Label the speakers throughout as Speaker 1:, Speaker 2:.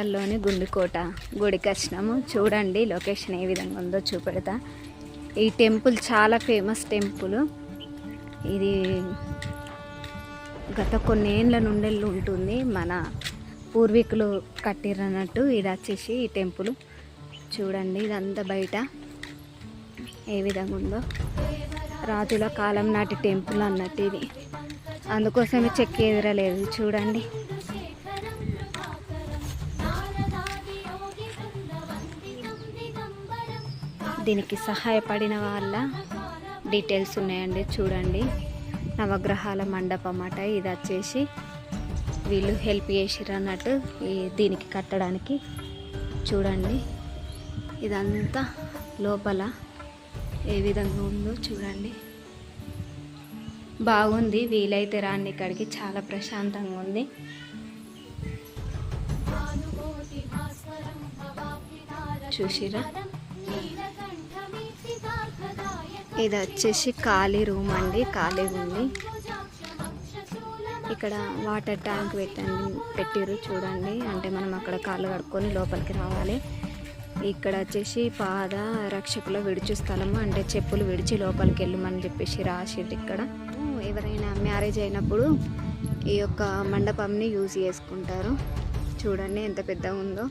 Speaker 1: లోని గుండుకోట గుడికి వచ్చినాము. చూడండి లొకేషన్ ఏ విధంగా ఉందో చూపెడతా. ఈ టెంపుల్ చాలా ఫేమస్ టెంపుల్. ఇది గత కొన్ని ఏళ్ళ నుండి ఉంటుంది. మన పూర్వీకులు కట్టిరన్నట్టు ఇది వచ్చేసి ఈ టెంపుల్. చూడండి ఇదంతా బయట ఏ విధంగా ఉందో. రాజుల కాలం నాటి టెంపుల్ అన్నట్టు ఇది, అందుకోసమే చెక్కి ఎదురలేదు. చూడండి దీనికి సహాయపడిన వాళ్ళ డీటెయిల్స్ ఉన్నాయండి. చూడండి నవగ్రహాల మండపం అట. ఇది వచ్చేసి వీళ్ళు హెల్ప్ చేసిర్రు అన్నట్టు దీనికి కట్టడానికి. చూడండి ఇదంతా లోపల ఏ విధంగా ఉందో చూడండి. బాగుంది, వీలైతే రాండి ఇక్కడికి, చాలా ప్రశాంతంగా ఉంది. చూసిరా, ఇది వచ్చేసి ఖాళీ రూమ్ అండి, ఖాళీగా ఉంది. ఇక్కడ వాటర్ ట్యాంక్ పెట్టిర్రు చూడండి. అంటే మనం అక్కడ కాళ్ళు కడుక్కొని లోపలికి రావాలి. ఇక్కడ వచ్చేసి పాద రక్షకుల విడుచు స్థలము, అంటే చెప్పులు విడిచి లోపలికి వెళ్ళమని చెప్పేసి రాసిర్రు. ఇక్కడ ఎవరైనా మ్యారేజ్ అయినప్పుడు ఈ యొక్క మండపంని యూజ్ చేసుకుంటారు. చూడండి ఎంత పెద్దగా ఉందో.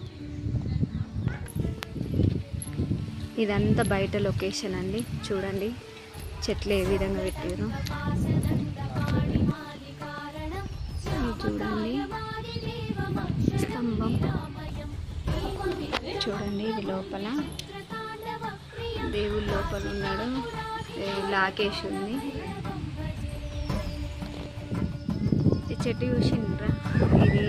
Speaker 1: ఇదంతా బయట లొకేషన్ అండి. చూడండి చెట్లు ఏ విధంగా పెట్టారు. చూడండి స్తంభం, చూడండి ఇది లోపల దేవుడు లోపల ఉన్నాడు. లాకేష్ ఉంది. ఈ చెట్టు చూసిండ్రా, ఇది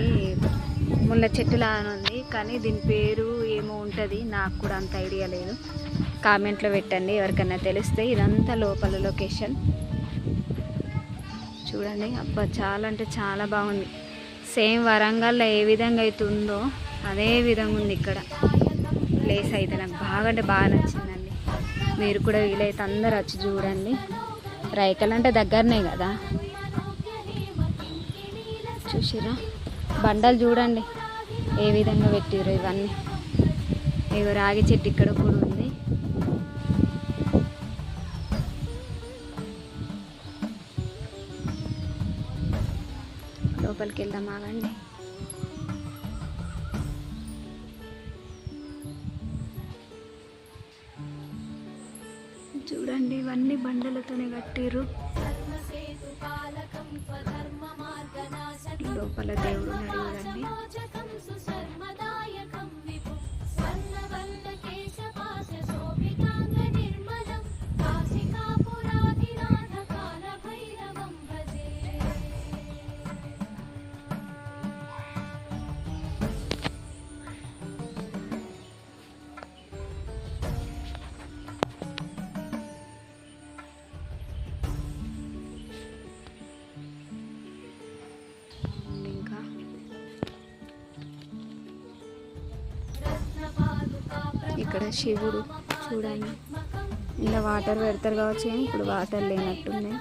Speaker 1: ముళ్ళ చెట్టు లాగా ఉంది, కానీ దీని పేరు ఏమో ఉంటుంది, నాకు కూడా అంత ఐడియా లేదు. కామెంట్లో పెట్టండి ఎవరికైనా తెలిస్తే. ఇదంతా లోపల లొకేషన్ చూడండి. అబ్బా చాలా అంటే చాలా బాగుంది. సేమ్ వరంగల్లో ఏ విధంగా అయితే ఉందో అదే విధంగా ఉంది ఇక్కడ ప్లేస్. అయితే నాకు బాగా అంటే బాగా నచ్చిందండి. మీరు కూడా వీలైతే అందరు వచ్చి చూడండి. రైకల్ అంటే దగ్గరనే కదా. చూసిరా బండలు చూడండి ఏ విధంగా పెట్టిర్రు. ఇవన్నీ ఇగో రాగి చెట్టు ఇక్కడ కూడా ఉంది. లోపలికి వెళ్దాం ఆగండి. చూడండి ఇవన్నీ బండలతోనే కట్టిర్రు. లోపల దేవుడు చూడండి. ఇక్కడ శివుడు చూడండి. ఇలా వాటర్ పెడతారు కావచ్చు, కానీ ఇప్పుడు వాటర్ లేనట్టున్నాయి.